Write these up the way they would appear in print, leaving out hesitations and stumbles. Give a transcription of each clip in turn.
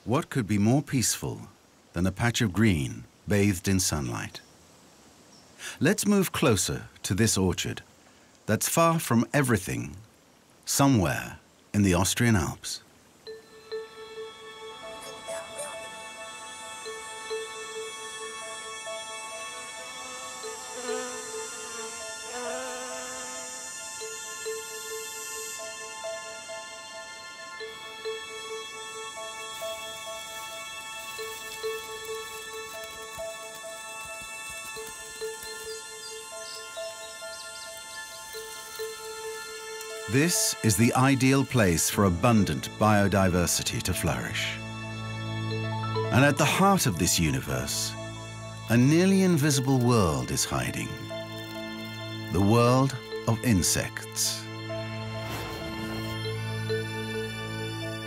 What could be more peaceful than a patch of green bathed in sunlight? Let's move closer to this orchard that's far from everything, somewhere in the Austrian Alps. This is the ideal place for abundant biodiversity to flourish. And at the heart of this universe, a nearly invisible world is hiding. The world of insects.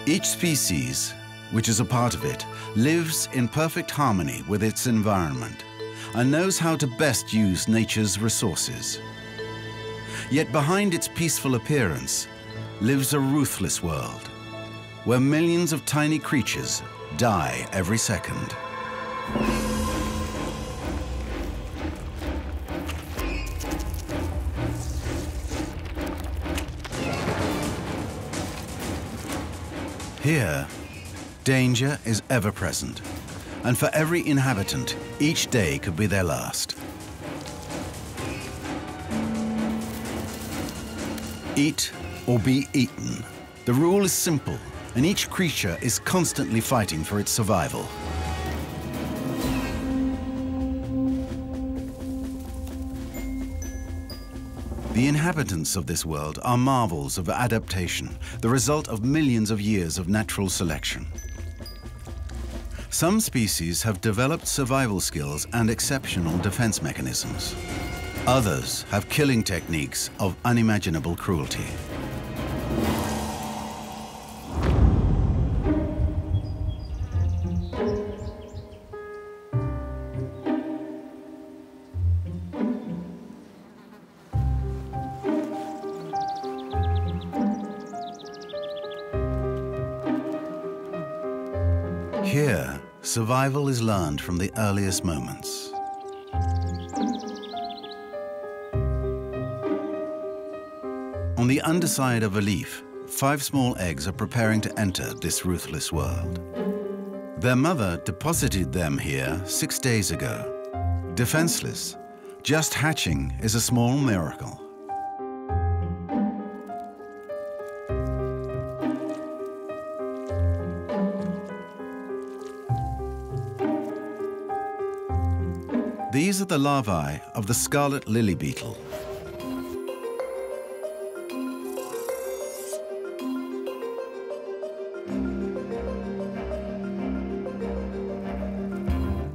Each species, which is a part of it, lives in perfect harmony with its environment and knows how to best use nature's resources. Yet behind its peaceful appearance lives a ruthless world, where millions of tiny creatures die every second. Here, danger is ever present, and for every inhabitant, each day could be their last. Eat or be eaten. The rule is simple, and each creature is constantly fighting for its survival. The inhabitants of this world are marvels of adaptation, the result of millions of years of natural selection. Some species have developed survival skills and exceptional defense mechanisms. Others have killing techniques of unimaginable cruelty. Here, survival is learned from the earliest moments. On the underside of a leaf, 5 small eggs are preparing to enter this ruthless world. Their mother deposited them here 6 days ago. Defenseless, just hatching is a small miracle. These are the larvae of the scarlet lily beetle.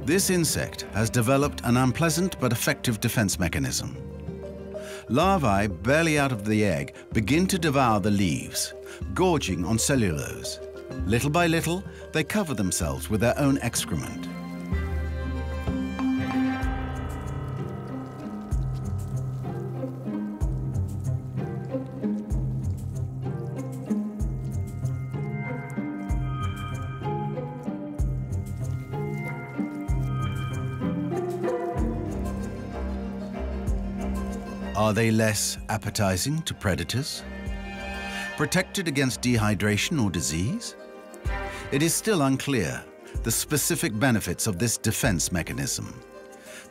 This insect has developed an unpleasant but effective defense mechanism. Larvae, barely out of the egg, begin to devour the leaves, gorging on cellulose. Little by little, they cover themselves with their own excrement. Are they less appetizing to predators? Protected against dehydration or disease? It is still unclear the specific benefits of this defense mechanism.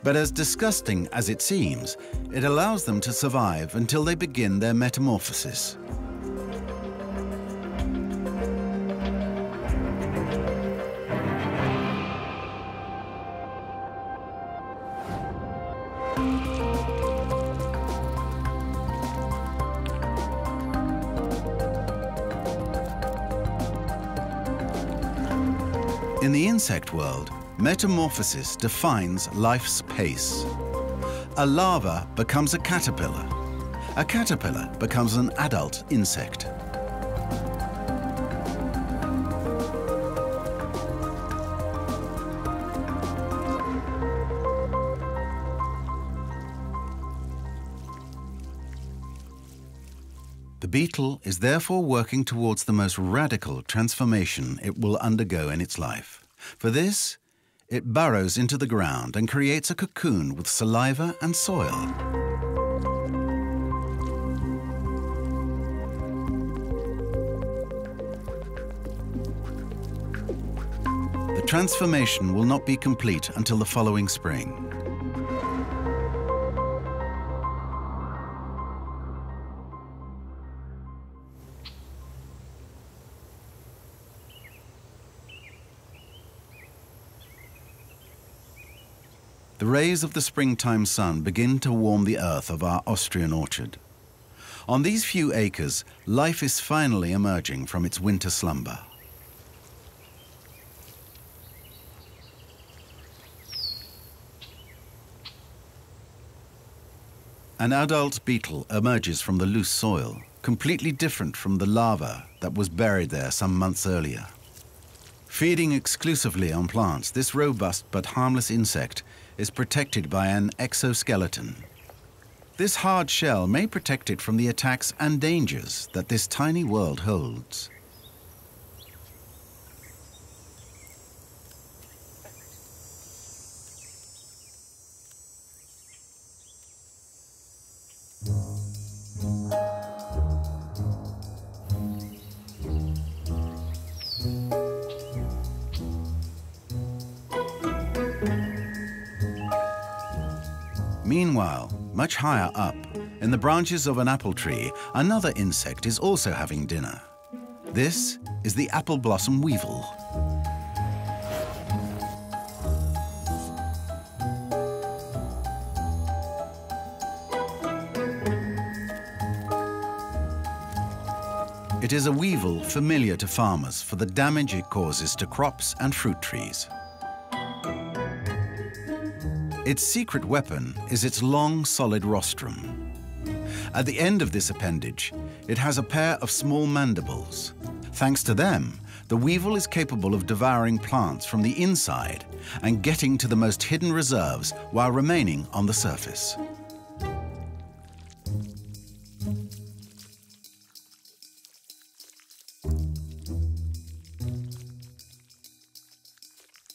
But as disgusting as it seems, it allows them to survive until they begin their metamorphosis. In the insect world, metamorphosis defines life's pace. A larva becomes a caterpillar. A caterpillar becomes an adult insect. The The beetle is therefore working towards the most radical transformation it will undergo in its life. For this, it burrows into the ground and creates a cocoon with saliva and soil. The transformation will not be complete until the following spring. The rays of the springtime sun begin to warm the earth of our Austrian orchard. On these few acres, life is finally emerging from its winter slumber. An adult beetle emerges from the loose soil, completely different from the larva that was buried there some months earlier. Feeding exclusively on plants, this robust but harmless insect is protected by an exoskeleton. This hard shell may protect it from the attacks and dangers that this tiny world holds. Meanwhile, much higher up, in the branches of an apple tree, another insect is also having dinner. This is the apple blossom weevil. It is a weevil familiar to farmers for the damage it causes to crops and fruit trees. Its secret weapon is its long, solid rostrum. At the end of this appendage, it has a pair of small mandibles. Thanks to them, the weevil is capable of devouring plants from the inside and getting to the most hidden reserves while remaining on the surface.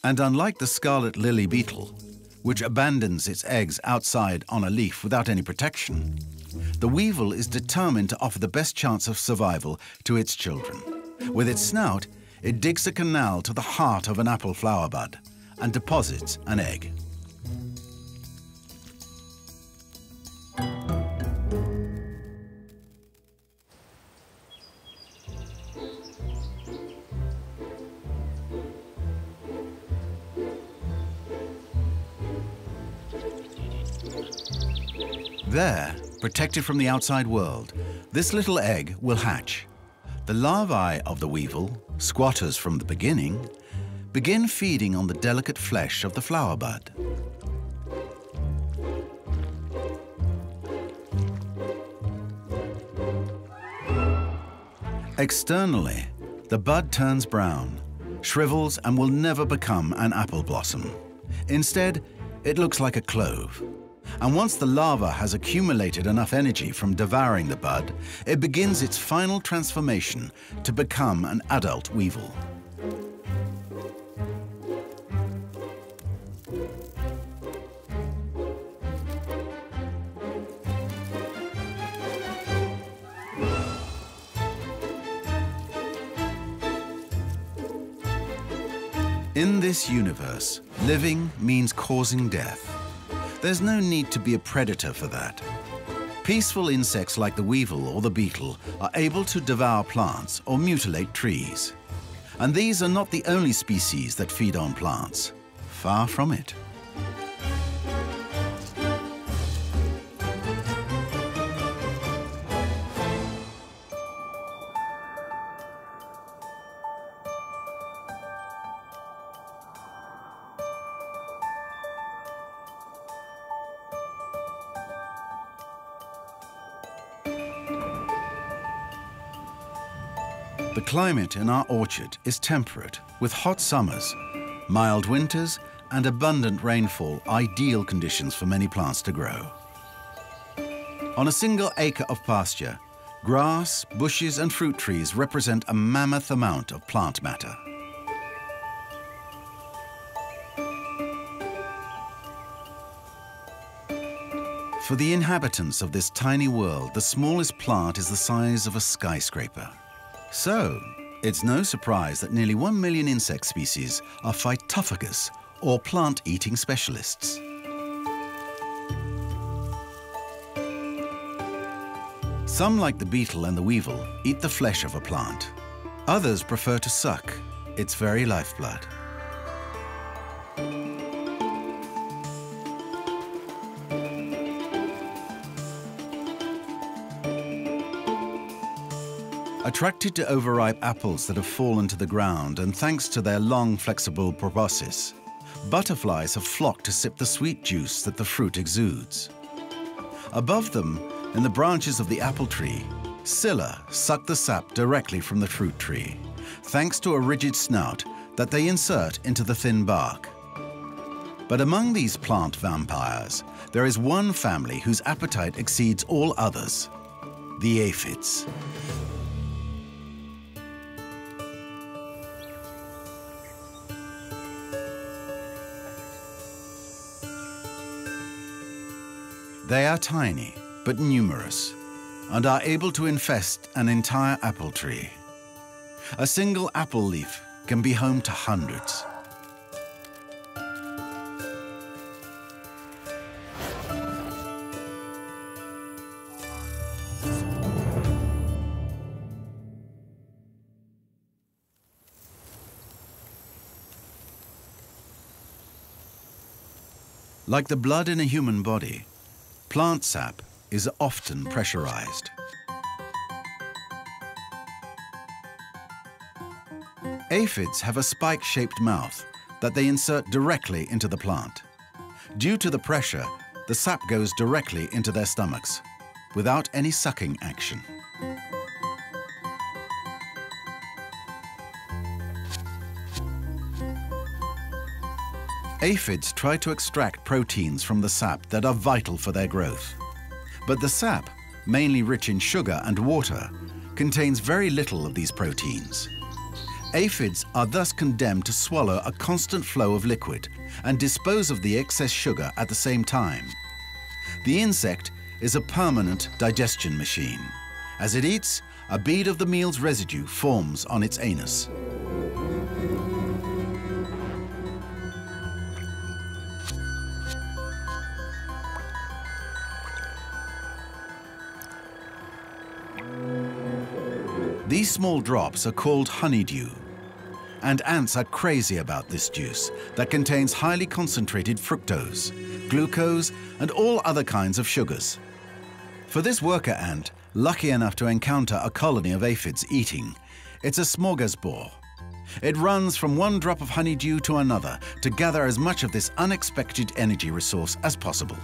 And unlike the scarlet lily beetle, which abandons its eggs outside on a leaf without any protection, the weevil is determined to offer the best chance of survival to its children. With its snout, it digs a canal to the heart of an apple flower bud and deposits an egg. There, protected from the outside world, this little egg will hatch. The larvae of the weevil, squatters from the beginning, begin feeding on the delicate flesh of the flower bud. Externally, the bud turns brown, shrivels, and will never become an apple blossom. Instead, it looks like a clove. And once the larva has accumulated enough energy from devouring the bud, it begins its final transformation to become an adult weevil. In this universe, living means causing death. There's no need to be a predator for that. Peaceful insects like the weevil or the beetle are able to devour plants or mutilate trees. And these are not the only species that feed on plants. Far from it. The climate in our orchard is temperate, with hot summers, mild winters, and abundant rainfall, ideal conditions for many plants to grow. On a single acre of pasture, Grass, bushes, and fruit trees represent a mammoth amount of plant matter. For the inhabitants of this tiny world, the smallest plant is the size of a skyscraper. So, it's no surprise that nearly 1 million insect species are phytophagous, or plant-eating specialists. Some, like the beetle and the weevil, eat the flesh of a plant. Others prefer to suck its very lifeblood. Attracted to overripe apples that have fallen to the ground, and thanks to their long, flexible proboscis, butterflies have flocked to sip the sweet juice that the fruit exudes. Above them, in the branches of the apple tree, Scilla suck the sap directly from the fruit tree, thanks to a rigid snout that they insert into the thin bark. But among these plant vampires, there is one family whose appetite exceeds all others: the aphids. They are tiny, but numerous, and are able to infest an entire apple tree. A single apple leaf can be home to hundreds. Like the blood in a human body, plant sap is often pressurized. Aphids have a spike-shaped mouth that they insert directly into the plant. Due to the pressure, the sap goes directly into their stomachs, without any sucking action. Aphids try to extract proteins from the sap that are vital for their growth. But the sap, mainly rich in sugar and water, contains very little of these proteins. Aphids are thus condemned to swallow a constant flow of liquid and dispose of the excess sugar at the same time. The insect is a permanent digestion machine. As it eats, a bead of the meal's residue forms on its anus. These small drops are called honeydew, and ants are crazy about this juice that contains highly concentrated fructose, glucose, and all other kinds of sugars. For this worker ant, lucky enough to encounter a colony of aphids eating, it's a smorgasbord. It runs from one drop of honeydew to another to gather as much of this unexpected energy resource as possible.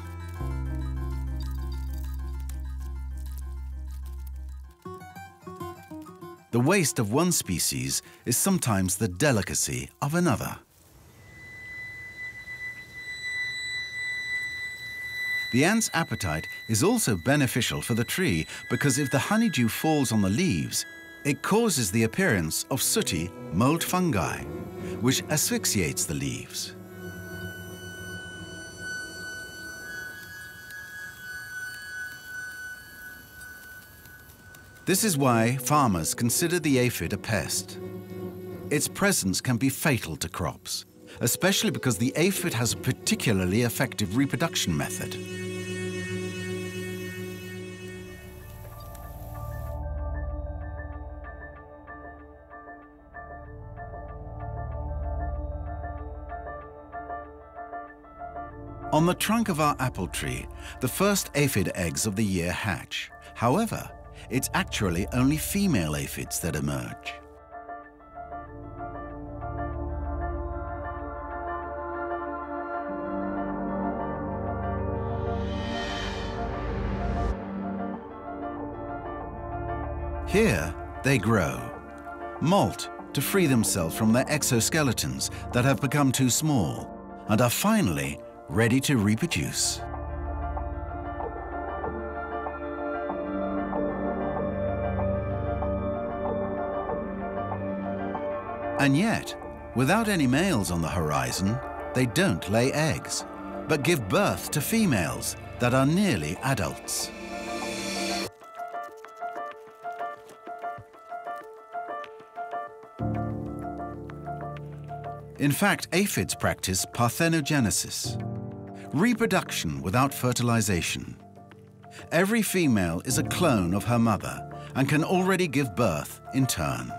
The waste of one species is sometimes the delicacy of another. The ant's appetite is also beneficial for the tree because if the honeydew falls on the leaves, it causes the appearance of sooty mold fungi, which asphyxiates the leaves. This is why farmers consider the aphid a pest. Its presence can be fatal to crops, especially because the aphid has a particularly effective reproduction method. On the trunk of our apple tree, the first aphid eggs of the year hatch. However, it's actually only female aphids that emerge. Here, they grow, molt to free themselves from their exoskeletons that have become too small, and are finally ready to reproduce. And yet, without any males on the horizon, they don't lay eggs, but give birth to females that are nearly adults. In fact, aphids practice parthenogenesis, reproduction without fertilization. Every female is a clone of her mother and can already give birth in turn.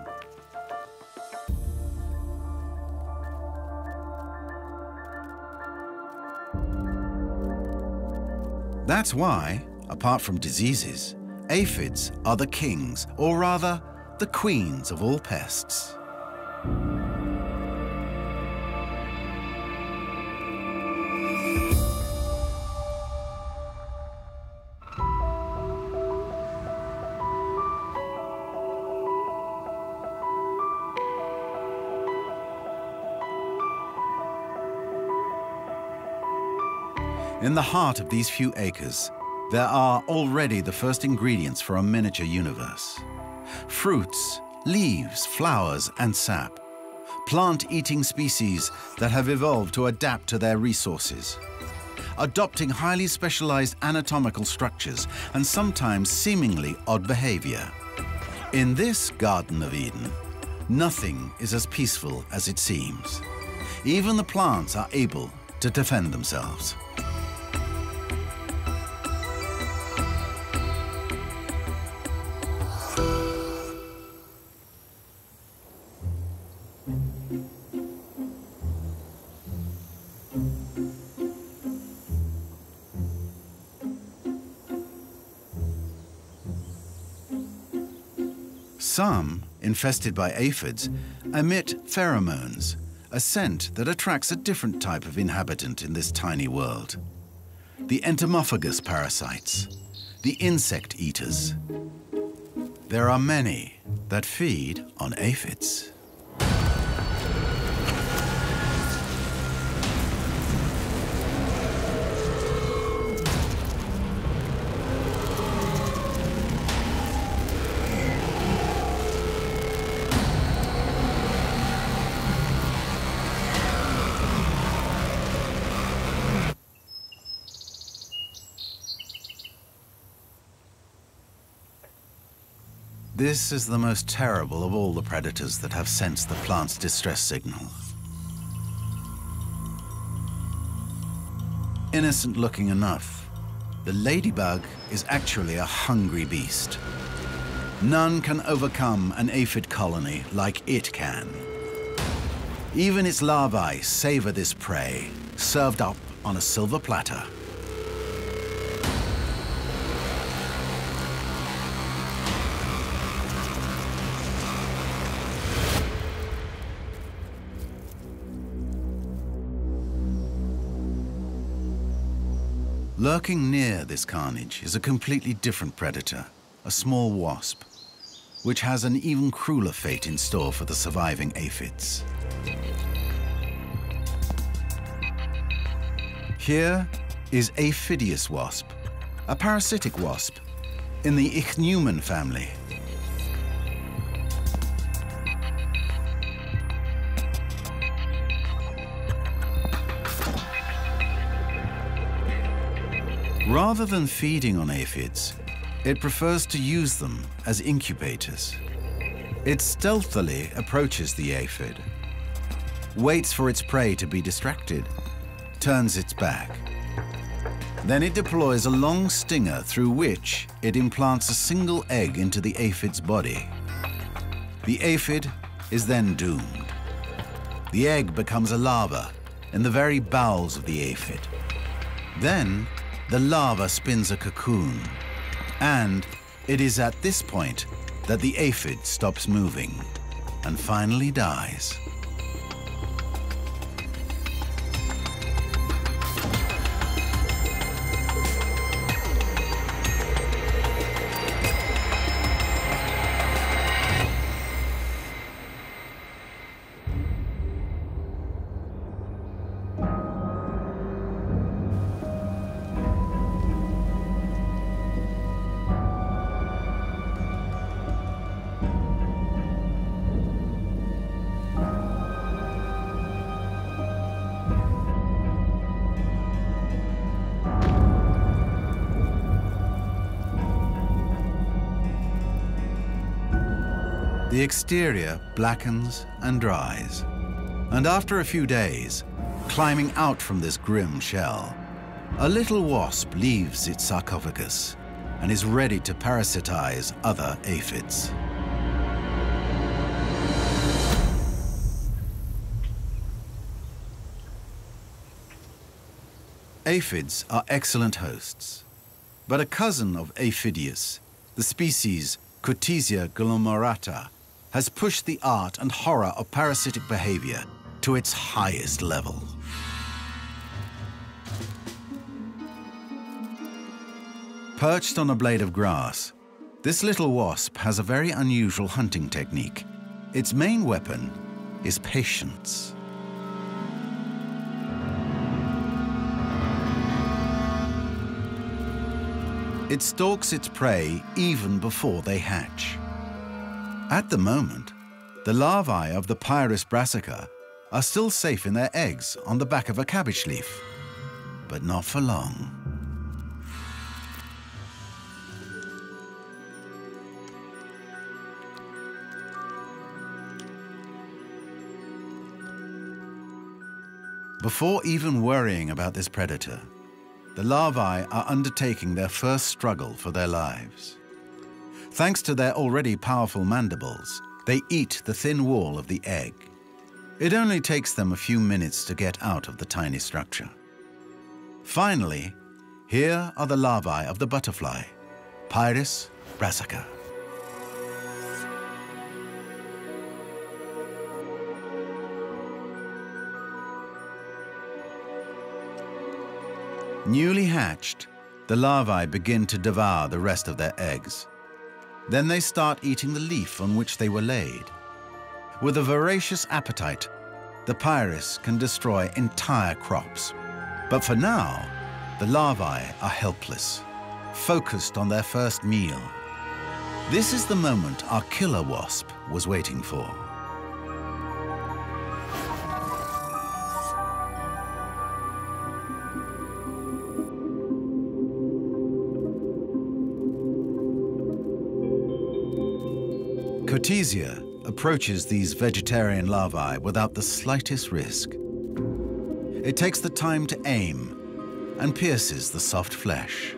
That's why, apart from diseases, aphids are the kings, or rather, the queens of all pests. In the heart of these few acres, there are already the first ingredients for a miniature universe. Fruits, leaves, flowers, and sap. Plant-eating species that have evolved to adapt to their resources. Adopting highly specialized anatomical structures and sometimes seemingly odd behavior. In this Garden of Eden, nothing is as peaceful as it seems. Even the plants are able to defend themselves. Some, infested by aphids, emit pheromones, a scent that attracts a different type of inhabitant in this tiny world. The entomophagous parasites, the insect eaters. There are many that feed on aphids. This is the most terrible of all the predators that have sensed the plant's distress signal. Innocent looking enough, the ladybug is actually a hungry beast. None can overcome an aphid colony like it can. Even its larvae savor this prey, served up on a silver platter. Lurking near this carnage is a completely different predator, a small wasp, which has an even crueler fate in store for the surviving aphids. Here is Aphidius wasp, a parasitic wasp in the Ichneumon family. Rather than feeding on aphids, it prefers to use them as incubators. It stealthily approaches the aphid, waits for its prey to be distracted, turns its back. Then it deploys a long stinger through which it implants a single egg into the aphid's body. The aphid is then doomed. The egg becomes a larva in the very bowels of the aphid. Then, the larva spins a cocoon, and it is at this point that the aphid stops moving and finally dies. The exterior blackens and dries. And after a few days, climbing out from this grim shell, a little wasp leaves its sarcophagus and is ready to parasitize other aphids. Aphids are excellent hosts, but a cousin of Aphidius, the species Cotizia glomerata, has pushed the art and horror of parasitic behavior to its highest level. Perched on a blade of grass, this little wasp has a very unusual hunting technique. Its main weapon is patience. It stalks its prey even before they hatch. At the moment, the larvae of the Pyrus brassica are still safe in their eggs on the back of a cabbage leaf, but not for long. Before even worrying about this predator, the larvae are undertaking their first struggle for their lives. Thanks to their already powerful mandibles, they eat the thin wall of the egg. It only takes them a few minutes to get out of the tiny structure. Finally, here are the larvae of the butterfly, Pyrus brassica. Newly hatched, the larvae begin to devour the rest of their eggs. Then they start eating the leaf on which they were laid. With a voracious appetite, the Pyrus can destroy entire crops. But for now, the larvae are helpless, focused on their first meal. This is the moment our killer wasp was waiting for. Cotizia approaches these vegetarian larvae without the slightest risk. It takes the time to aim and pierces the soft flesh.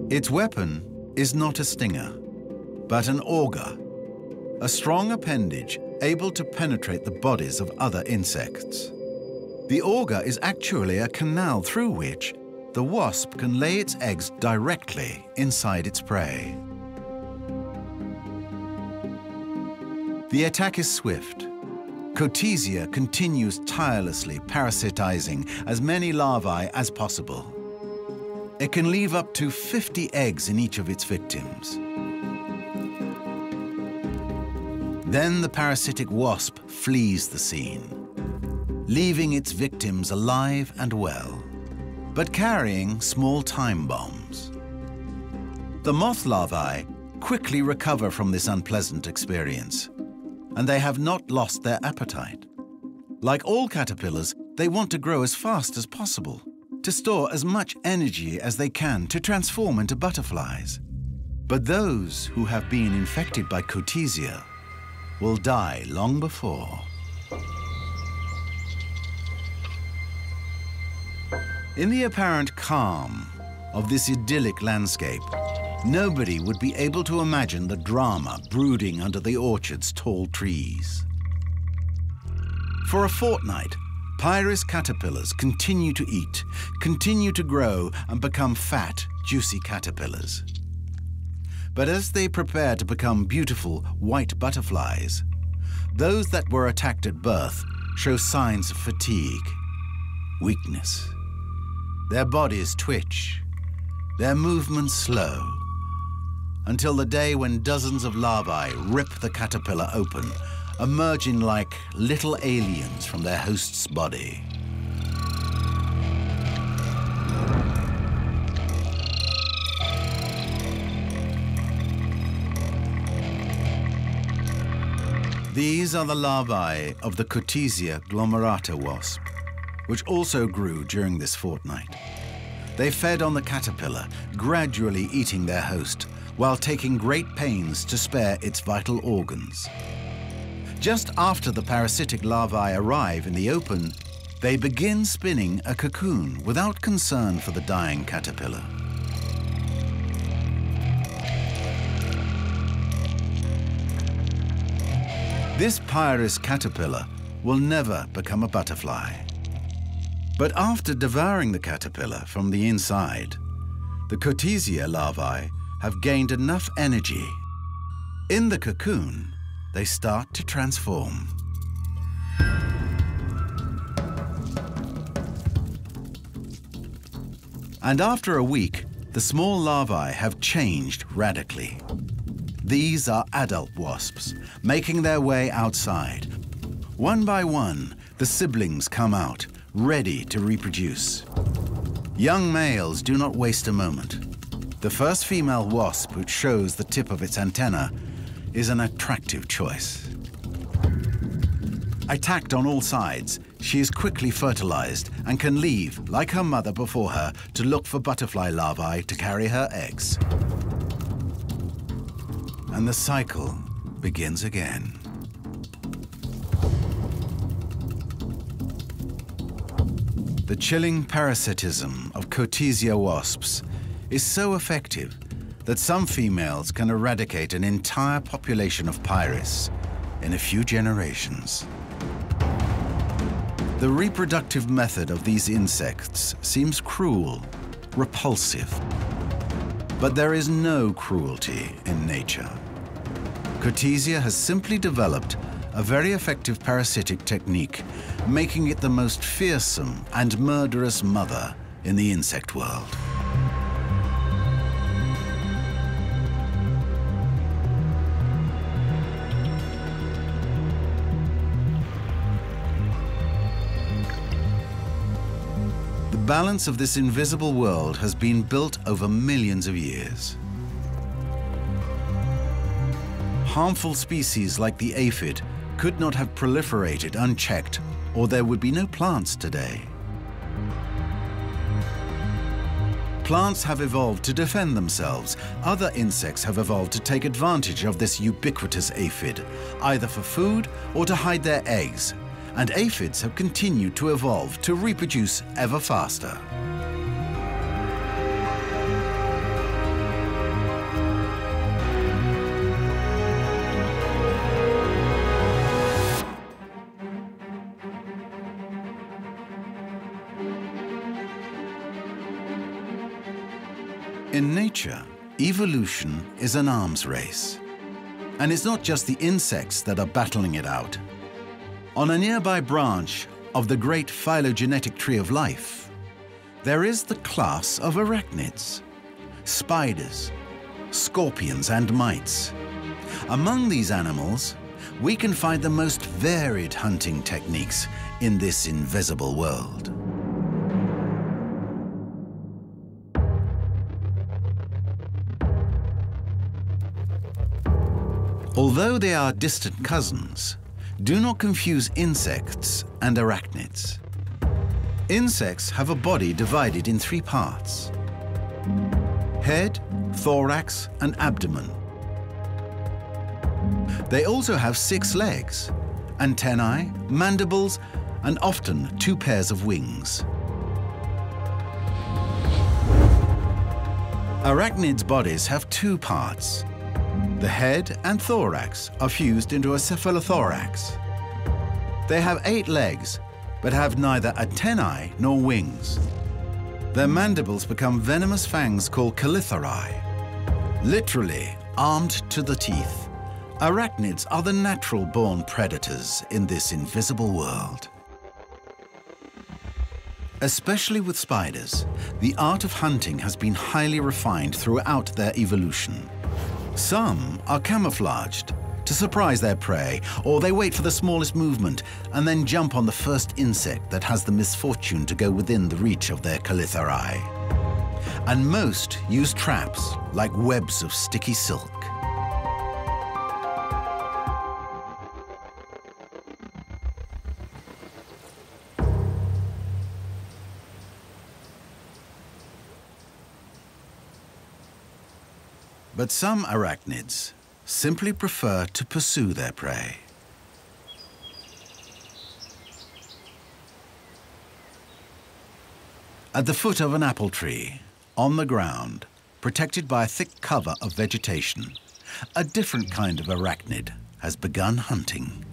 Its weapon is not a stinger, but an auger, a strong appendage able to penetrate the bodies of other insects. The auger is actually a canal through which the wasp can lay its eggs directly inside its prey. The attack is swift. Cotizia continues tirelessly parasitizing as many larvae as possible. It can leave up to 50 eggs in each of its victims. Then the parasitic wasp flees the scene, leaving its victims alive and well, but carrying small time bombs. The moth larvae quickly recover from this unpleasant experience, and they have not lost their appetite. Like all caterpillars, they want to grow as fast as possible, to store as much energy as they can to transform into butterflies. But those who have been infected by Cotizia will die long before. In the apparent calm of this idyllic landscape, nobody would be able to imagine the drama brooding under the orchard's tall trees. For a fortnight, Pyrus caterpillars continue to eat, continue to grow and become fat, juicy caterpillars. But as they prepare to become beautiful white butterflies, those that were attacked at birth show signs of fatigue, weakness. Their bodies twitch, their movements slow, until the day when dozens of larvae rip the caterpillar open, emerging like little aliens from their host's body. These are the larvae of the Cotizia glomerata wasp. which also grew during this fortnight. They fed on the caterpillar, gradually eating their host, while taking great pains to spare its vital organs. Just after the parasitic larvae arrive in the open, they begin spinning a cocoon without concern for the dying caterpillar. This Pieris caterpillar will never become a butterfly. But after devouring the caterpillar from the inside, the Cotesia larvae have gained enough energy. In the cocoon, they start to transform. And after a week, the small larvae have changed radically. These are adult wasps, making their way outside. One by one, the siblings come out, ready to reproduce. Young males do not waste a moment. The first female wasp, which shows the tip of its antenna, is an attractive choice. Attacked on all sides, she is quickly fertilized and can leave, like her mother before her, to look for butterfly larvae to carry her eggs. And the cycle begins again. The chilling parasitism of Cotesia wasps is so effective that some females can eradicate an entire population of Pieris in a few generations. The reproductive method of these insects seems cruel, repulsive. But there is no cruelty in nature. Cotesia has simply developed a very effective parasitic technique, making it the most fearsome and murderous mother in the insect world. The balance of this invisible world has been built over millions of years. Harmful species like the aphid could not have proliferated unchecked, or there would be no plants today. Plants have evolved to defend themselves. Other insects have evolved to take advantage of this ubiquitous aphid, either for food or to hide their eggs. And aphids have continued to evolve to reproduce ever faster. In nature, evolution is an arms race. And it's not just the insects that are battling it out. On a nearby branch of the great phylogenetic tree of life, there is the class of arachnids, spiders, scorpions, and mites. Among these animals, we can find the most varied hunting techniques in this invisible world. Although they are distant cousins, do not confuse insects and arachnids. Insects have a body divided in 3 parts: head, thorax, and abdomen. They also have 6 legs, antennae, mandibles, and often 2 pairs of wings. Arachnids' bodies have 2 parts. The head and thorax are fused into a cephalothorax. They have 8 legs, but have neither antennae nor wings. Their mandibles become venomous fangs called calithari, literally armed to the teeth. Arachnids are the natural-born predators in this invisible world. Especially with spiders, the art of hunting has been highly refined throughout their evolution. Some are camouflaged to surprise their prey, or they wait for the smallest movement and then jump on the first insect that has the misfortune to go within the reach of their calithari. And most use traps like webs of sticky silk. But some arachnids simply prefer to pursue their prey. At the foot of an apple tree, on the ground, protected by a thick cover of vegetation, a different kind of arachnid has begun hunting.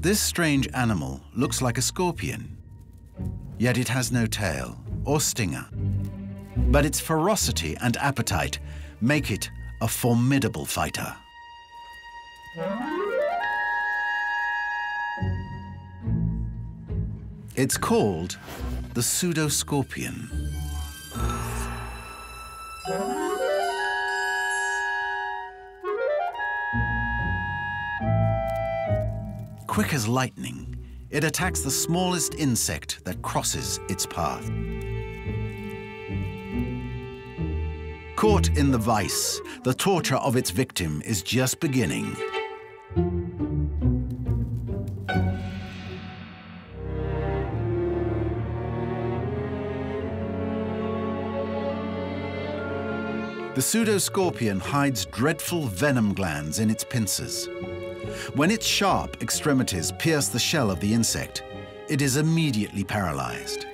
This strange animal looks like a scorpion, yet it has no tail or stinger. But its ferocity and appetite make it a formidable fighter. It's called the pseudoscorpion. Quick as lightning, it attacks the smallest insect that crosses its path. Caught in the vice, the torture of its victim is just beginning. The pseudoscorpion hides dreadful venom glands in its pincers. When its sharp extremities pierce the shell of the insect, it is immediately paralyzed.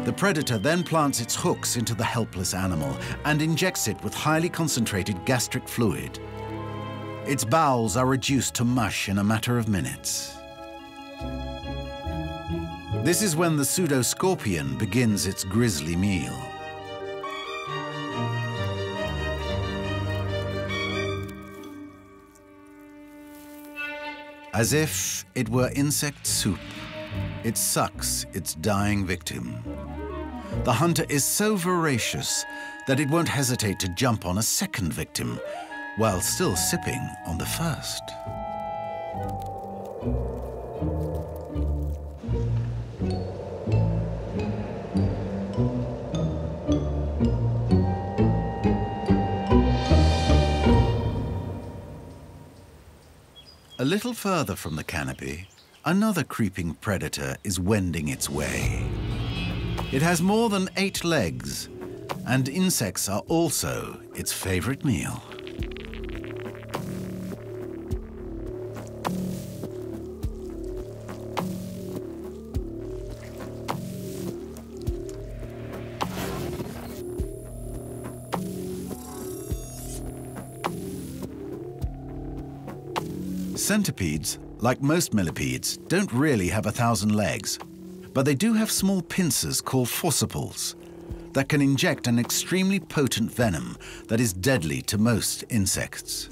The predator then plants its hooks into the helpless animal and injects it with highly concentrated gastric fluid. Its bowels are reduced to mush in a matter of minutes. This is when the pseudoscorpion begins its grisly meal. As if it were insect soup, it sucks its dying victim. The hunter is so voracious that it won't hesitate to jump on a second victim while still sipping on the first. A little further from the canopy, another creeping predator is wending its way. It has more than 8 legs, and insects are also its favorite meal. Centipedes, like most millipedes, don't really have 1,000 legs, but they do have small pincers called forciples that can inject an extremely potent venom that is deadly to most insects.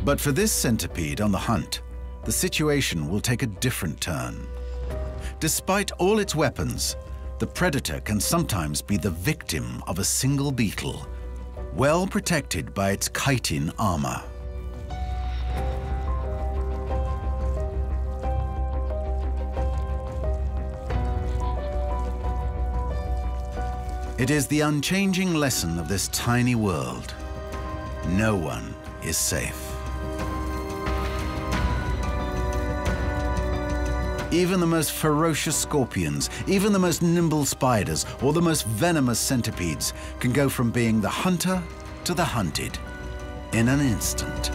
But for this centipede on the hunt, the situation will take a different turn. Despite all its weapons, the predator can sometimes be the victim of a single beetle, well protected by its chitin armor. It is the unchanging lesson of this tiny world. No one is safe. Even the most ferocious scorpions, even the most nimble spiders, or the most venomous centipedes can go from being the hunter to the hunted in an instant.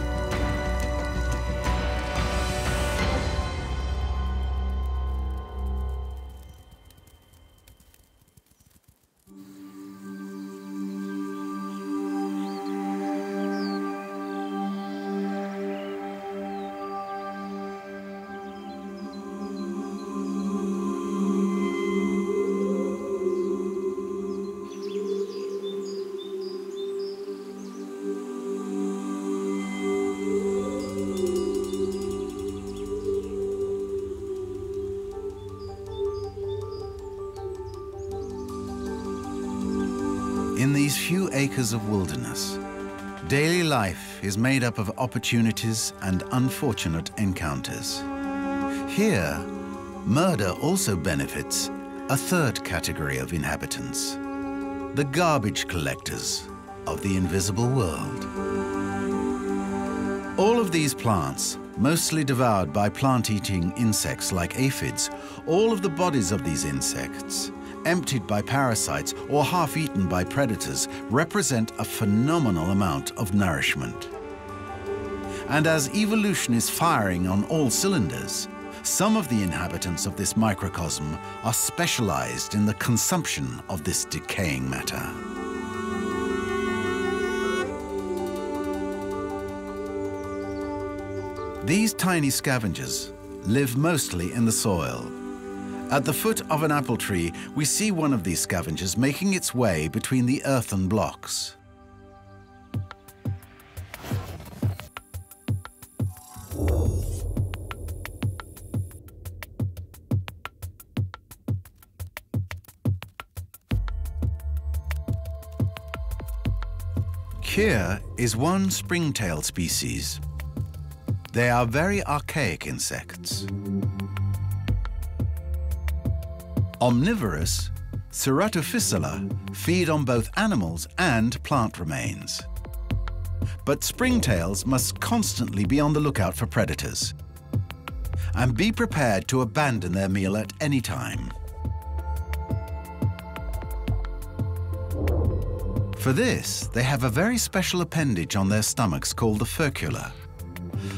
In these few acres of wilderness, Daily life is made up of opportunities and unfortunate encounters. Here, murder also benefits a third category of inhabitants, the garbage collectors of the invisible world. All of these plants, mostly devoured by plant-eating insects like aphids, all of the bodies of these insects, emptied by parasites or half-eaten by predators, represent a phenomenal amount of nourishment. And as evolution is firing on all cylinders, some of the inhabitants of this microcosm are specialized in the consumption of this decaying matter. These tiny scavengers live mostly in the soil. At the foot of an apple tree, we see one of these scavengers making its way between the earthen blocks. Here is one springtail species. They are very archaic insects. Omnivorous, Ceratophysalia feed on both animals and plant remains. But springtails must constantly be on the lookout for predators and be prepared to abandon their meal at any time. For this, they have a very special appendage on their stomachs called the furcula.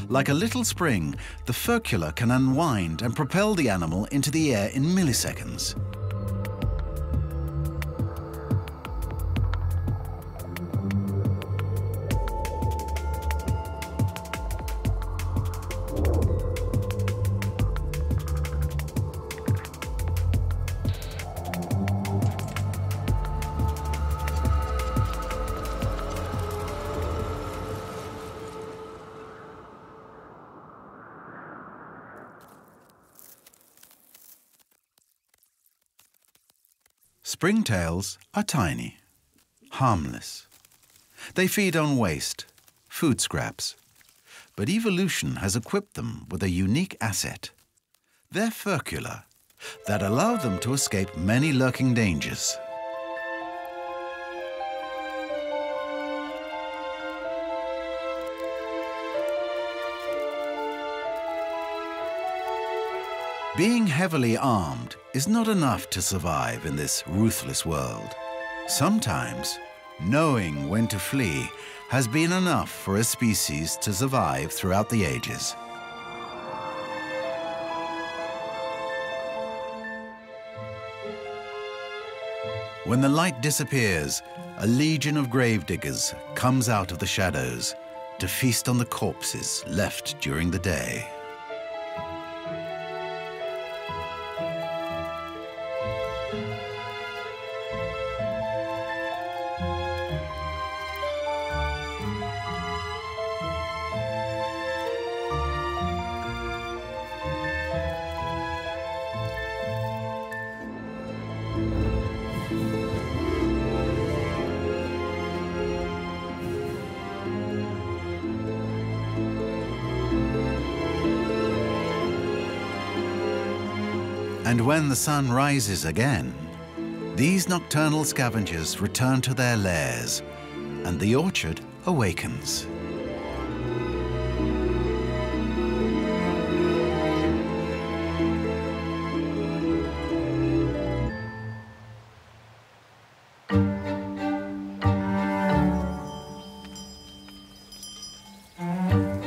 Like a little spring, the furcula can unwind and propel the animal into the air in milliseconds. Springtails are tiny, harmless. They feed on waste, food scraps. But evolution has equipped them with a unique asset, their furcula, that allow them to escape many lurking dangers. Being heavily armed is not enough to survive in this ruthless world. Sometimes, knowing when to flee has been enough for a species to survive throughout the ages. When the light disappears, a legion of gravediggers comes out of the shadows to feast on the corpses left during the day. And when the sun rises again, these nocturnal scavengers return to their lairs, and the orchard awakens.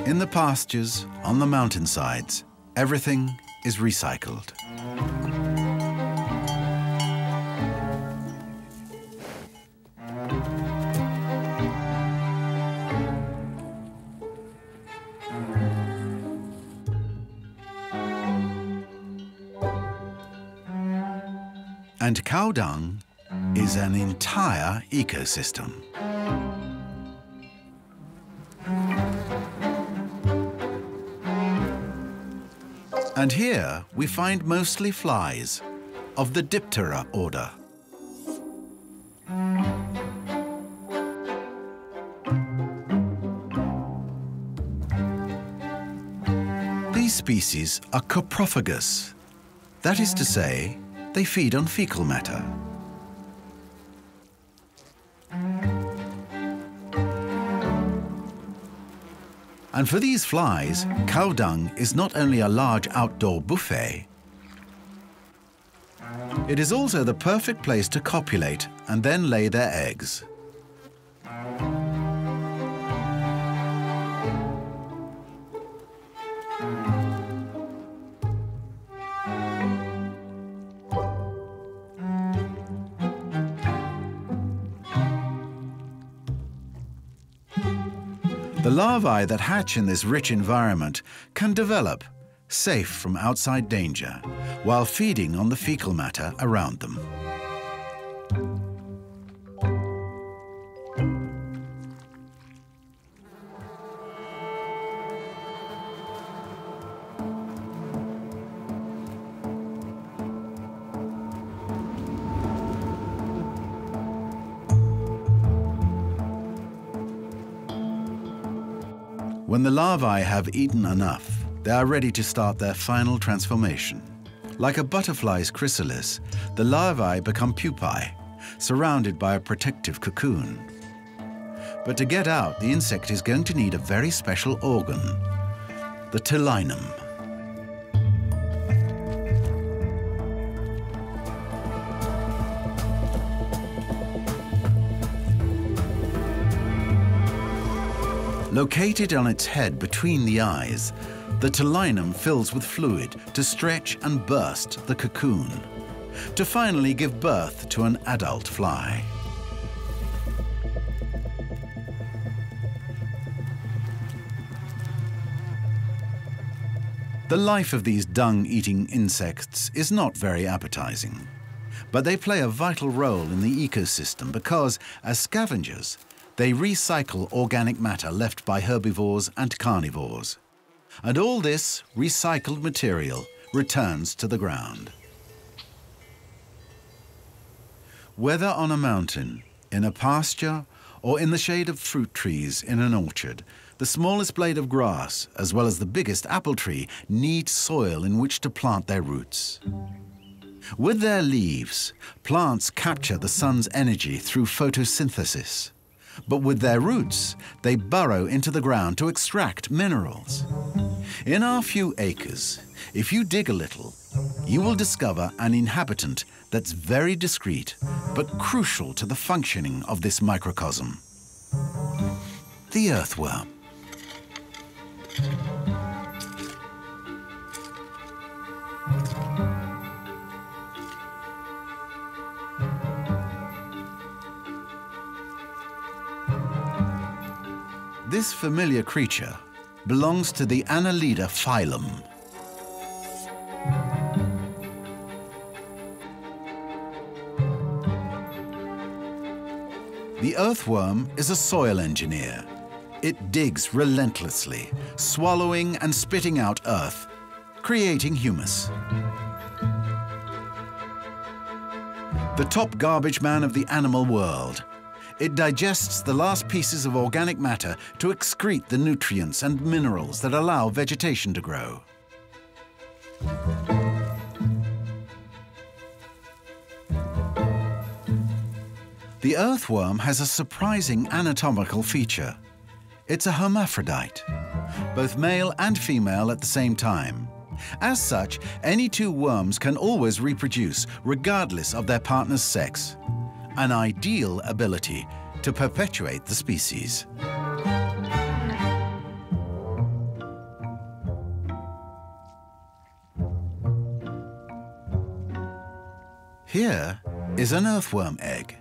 In the pastures, on the mountainsides, everything is recycled. And cow dung is an entire ecosystem. And here we find mostly flies of the Diptera order. These species are coprophagous. That is to say, they feed on fecal matter. And for these flies, cow dung is not only a large outdoor buffet, it is also the perfect place to copulate and then lay their eggs. The larvae that hatch in this rich environment can develop, safe from outside danger, while feeding on the fecal matter around them. When the larvae have eaten enough, they are ready to start their final transformation. Like a butterfly's chrysalis, the larvae become pupae, surrounded by a protective cocoon. But to get out, the insect is going to need a very special organ, the telinum. Located on its head between the eyes, the telinum fills with fluid to stretch and burst the cocoon, to finally give birth to an adult fly. The life of these dung-eating insects is not very appetizing, but they play a vital role in the ecosystem because, as scavengers, they recycle organic matter left by herbivores and carnivores. And all this recycled material returns to the ground. Whether on a mountain, in a pasture, or in the shade of fruit trees in an orchard, the smallest blade of grass, as well as the biggest apple tree, need soil in which to plant their roots. With their leaves, plants capture the sun's energy through photosynthesis. But with their roots, they burrow into the ground to extract minerals. In our few acres, if you dig a little, you will discover an inhabitant that's very discreet, but crucial to the functioning of this microcosm: the earthworm. This familiar creature belongs to the Annelida phylum. The earthworm is a soil engineer. It digs relentlessly, swallowing and spitting out earth, creating humus. The top garbage man of the animal world. It digests the last pieces of organic matter to excrete the nutrients and minerals that allow vegetation to grow. The earthworm has a surprising anatomical feature. It's a hermaphrodite, both male and female at the same time. As such, any two worms can always reproduce, regardless of their partner's sex. An ideal ability to perpetuate the species. Here is an earthworm egg.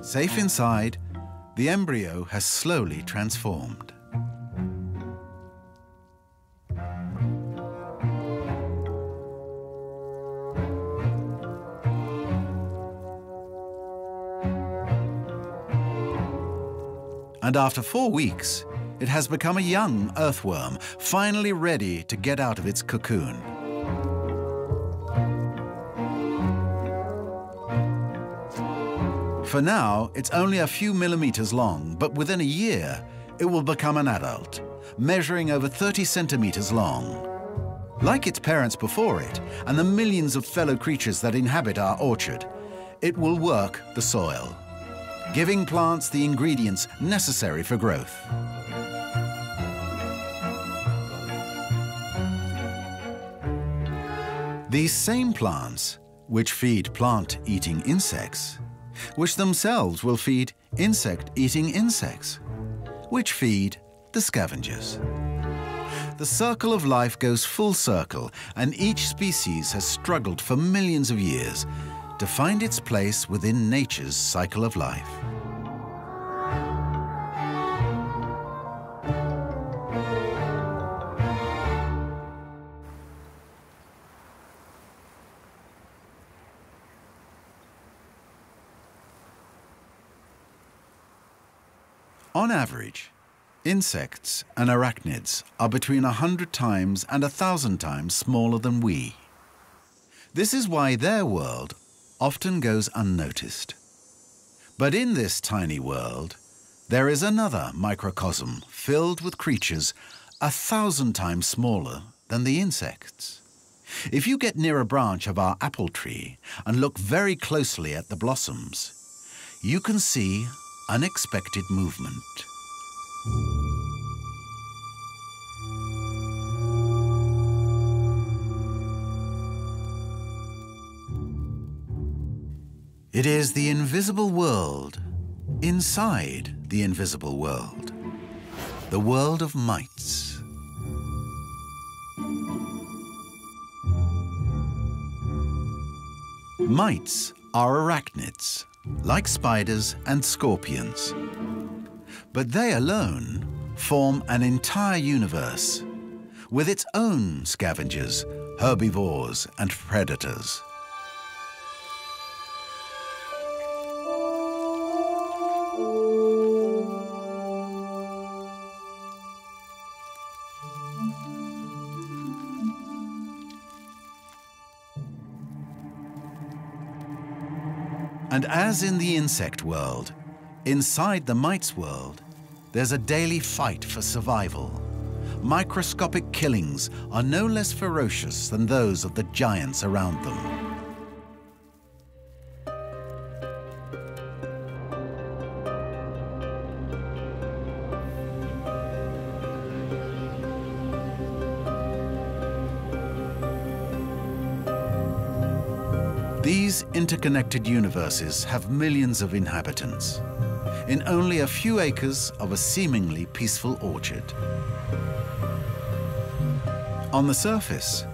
Safe inside, the embryo has slowly transformed. And after 4 weeks, it has become a young earthworm, finally ready to get out of its cocoon. For now, it's only a few millimeters long, but within a year, it will become an adult, measuring over 30 centimeters long. Like its parents before it, and the millions of fellow creatures that inhabit our orchard, it will work the soil, giving plants the ingredients necessary for growth. These same plants, which feed plant-eating insects, which themselves will feed insect-eating insects, which feed the scavengers. The circle of life goes full circle, and each species has struggled for millions of years to find its place within nature's cycle of life. On average, insects and arachnids are between 100 times and 1,000 times smaller than we. This is why their world often goes unnoticed. But in this tiny world, there is another microcosm filled with creatures 1,000 times smaller than the insects. If you get near a branch of our apple tree and look very closely at the blossoms, you can see unexpected movement. It is the invisible world inside the invisible world, the world of mites. Mites are arachnids, like spiders and scorpions. But they alone form an entire universe with its own scavengers, herbivores, and predators. And as in the insect world, inside the mites world, there's a daily fight for survival. Microscopic killings are no less ferocious than those of the giants around them. These interconnected universes have millions of inhabitants in only a few acres of a seemingly peaceful orchard. On the surface,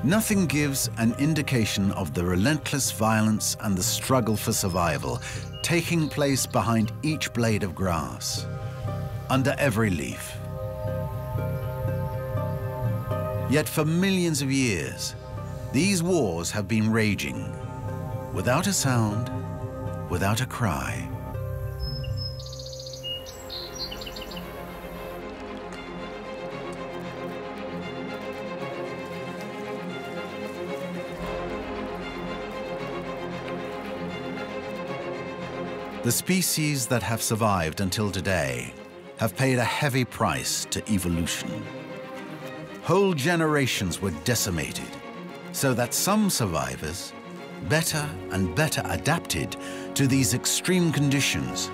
nothing gives an indication of the relentless violence and the struggle for survival taking place behind each blade of grass, under every leaf. Yet for millions of years, these wars have been raging, without a sound, without a cry. The species that have survived until today have paid a heavy price to evolution. Whole generations were decimated, so that some survivors, better and better adapted to these extreme conditions,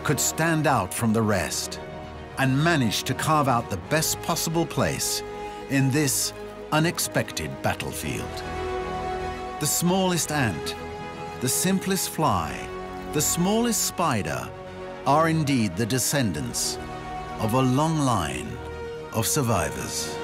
could stand out from the rest and manage to carve out the best possible place in this unexpected battlefield. The smallest ant, the simplest fly, the smallest spider are indeed the descendants of a long line of survivors.